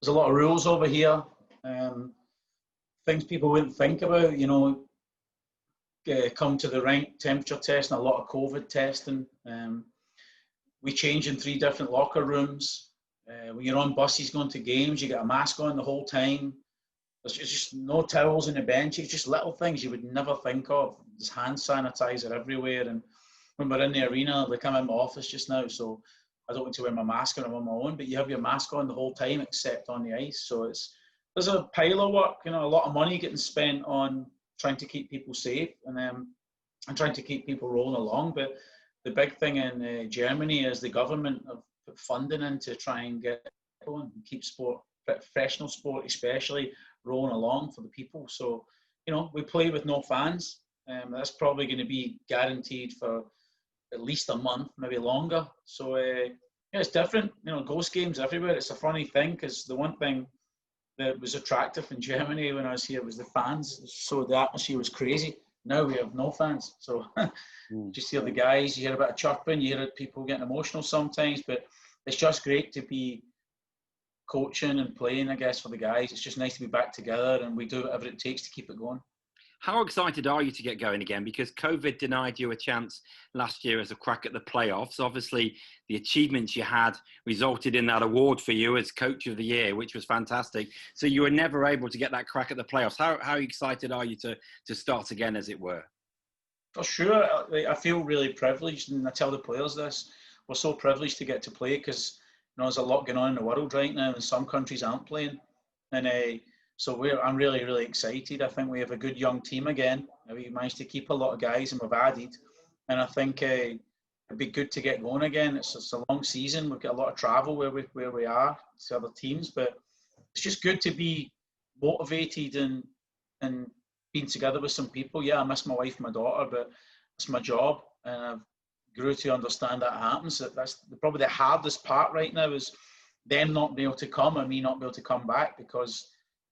there's a lot of rules over here. Things people wouldn't think about, come to the rink, temperature testing, a lot of COVID testing. We change in 3 different locker rooms. When you're on buses going to games, you get a mask on the whole time. There's just no towels on the benches, just little things you would never think of. There's hand sanitizer everywhere. And when we're in the arena, they come in my office just now, so I don't want to wear my mask when I'm on my own, but you have your mask on the whole time except on the ice. So there's a pile of work, a lot of money getting spent on trying to keep people safe and trying to keep people rolling along. But the big thing in Germany is the government have put funding in to try and get going and keep sport, professional sport especially, rolling along for the people. So, we play with no fans. That's probably going to be guaranteed for at least a month, maybe longer. So, it's different. Ghost games everywhere. It's a funny thing because the one thing that was attractive in Germany when I was here was the fans. So the atmosphere was crazy. Now we have no fans. So just hear the guys, you hear a bit of chirping, you hear people getting emotional sometimes, but it's just great to be coaching and playing, I guess, for the guys. It's just nice to be back together and we do whatever it takes to keep it going. How excited are you to get going again? Because COVID denied you a chance last year as a crack at the playoffs. Obviously, the achievements you had resulted in that award for you as Coach of the Year, which was fantastic. So you were never able to get that crack at the playoffs. How excited are you to start again, as it were? For sure. I feel really privileged, and I tell the players this. We're so privileged to get to play because there's a lot going on in the world right now and some countries aren't playing. And so I'm really, really excited. I think we have a good young team again. We managed to keep a lot of guys and we've added. And I think it'd be good to get going again. It's a long season. We've got a lot of travel where we are to other teams, but it's just good to be motivated and being together with some people. Yeah, I miss my wife and my daughter, but it's my job. And I've grew to understand that happens. That's probably the hardest part right now is them not being able to come and me not be able to come back because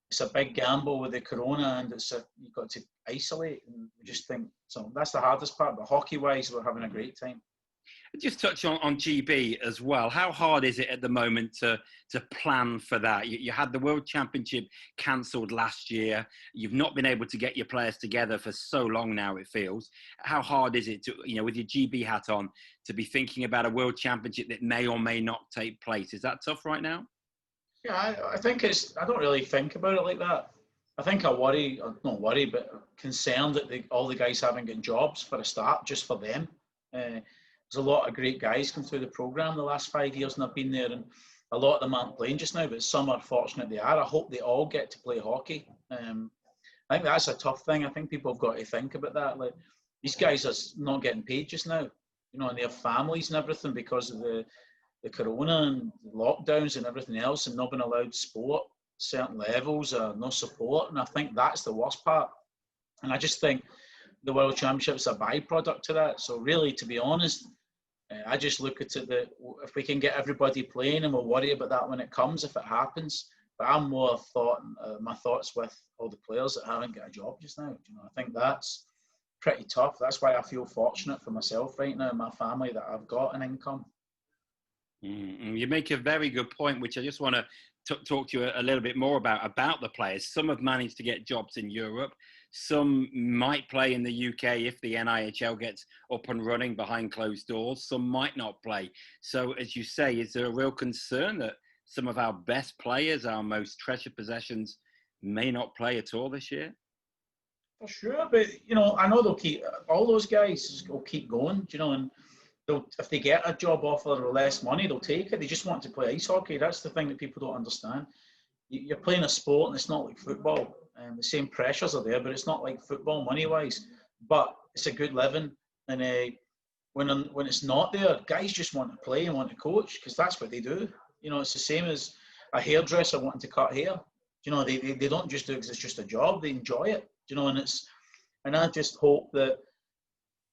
it's a big gamble with the corona and you've got to isolate and we just think, so that's the hardest part, but hockey-wise, we're having a great time. Just touch on GB as well. How hard is it at the moment to plan for that? You had the World Championship cancelled last year. You've not been able to get your players together for so long now, it feels. How hard is it to, with your GB hat on, to be thinking about a World Championship that may or may not take place? Is that tough right now? Yeah, I think I don't really think about it like that. I think I worry, not worry, but concerned that all the guys haven't got jobs for a start, just for them. There's a lot of great guys come through the programme the last 5 years and I've been there and a lot of them aren't playing just now, but some are fortunate they are. I hope they all get to play hockey. I think that's a tough thing. I think people have got to think about that. Like these guys are not getting paid just now, and they have families and everything because of the corona and the lockdowns and everything else and not being allowed sport, certain levels, or no support. And I think that's the worst part. And I just think the World Championship's a byproduct to that. So really, to be honest, I just look at it that if we can get everybody playing and we'll worry about that when it comes, if it happens. But I'm more my thoughts with all the players that haven't got a job just now. I think that's pretty tough. That's why I feel fortunate for myself right now and my family that I've got an income. You make a very good point, which I just want to talk to you a little bit more about the players. Some have managed to get jobs in Europe. Some might play in the UK if the NIHL gets up and running behind closed doors. Some might not play. So, as you say, is there a real concern that some of our best players, our most treasured possessions, may not play at all this year? For sure, but I know they'll keep all those guys will keep going. And if they get a job offer or less money, they'll take it. They just want to play ice hockey. That's the thing that people don't understand. You're playing a sport and it's not like football. The same pressures are there, but it's not like football money-wise. But it's a good living. And when it's not there, guys just want to play and want to coach because that's what they do. It's the same as a hairdresser wanting to cut hair. They don't just do it because it's just a job. They enjoy it. And I just hope that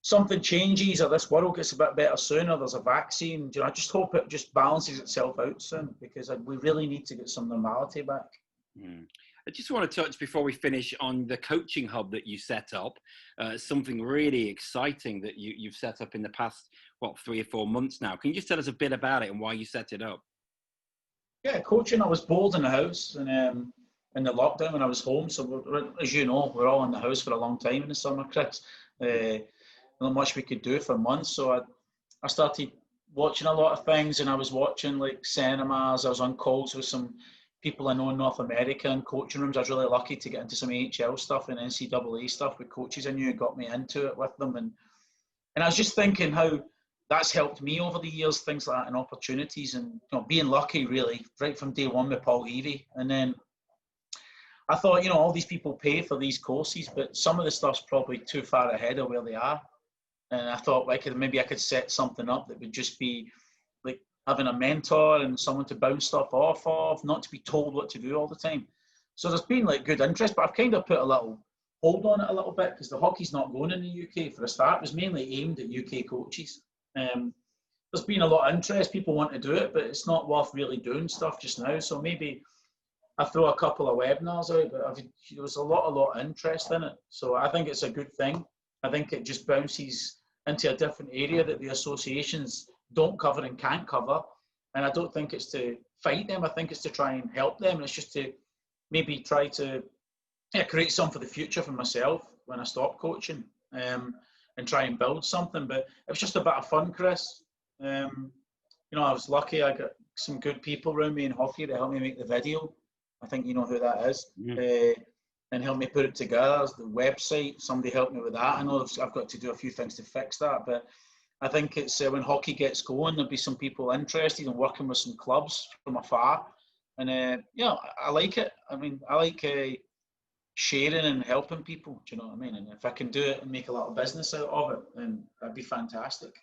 something changes or this world gets a bit better soon or there's a vaccine. I just hope it just balances itself out soon because we really need to get some normality back. I just want to touch before we finish on the coaching hub that you set up, something really exciting that you've set up in the past, 3 or 4 months now. Can you just tell us a bit about it and why you set it up? Yeah, coaching. I was bored in the house, and in the lockdown when I was home. So, as you know, we're all in the house for a long time in the summer, Chris. Not much we could do for months. So I started watching a lot of things, and I was watching like cinemas. I was on calls with some people I know in North America and coaching rooms. I was really lucky to get into some AHL stuff and NCAA stuff with coaches I knew, got me into it with them. And I was just thinking how that's helped me over the years, things like that, and opportunities, and being lucky really right from day one with Paul Heavey. And then I thought, all these people pay for these courses, but some of the stuff's probably too far ahead of where they are. And I thought maybe I could set something up that would just be like having a mentor and someone to bounce stuff off of, not to be told what to do all the time. So there's been like good interest, but I've kind of put a little hold on it a little bit because the hockey's not going in the UK for a start. It was mainly aimed at UK coaches. There's been a lot of interest. People want to do it, but it's not worth really doing stuff just now. So maybe I throw a couple of webinars out, but there was a lot of interest in it. So I think it's a good thing. I think it just bounces into a different area that the associations don't cover and can't cover. And I don't think it's to fight them. I think it's to try and help them. And it's just to maybe try to create something for the future for myself when I stop coaching, and try and build something. But it was just a bit of fun, Chris. I was lucky. I got some good people around me in hockey to help me make the video. I think you know who that is. And help me put it together. The website, somebody helped me with that. I know I've got to do a few things to fix that, but I think it's when hockey gets going, there'll be some people interested in working with some clubs from afar. And I like it. I mean, I like sharing and helping people. Do you know what I mean? And if I can do it and make a little business out of it, then that'd be fantastic.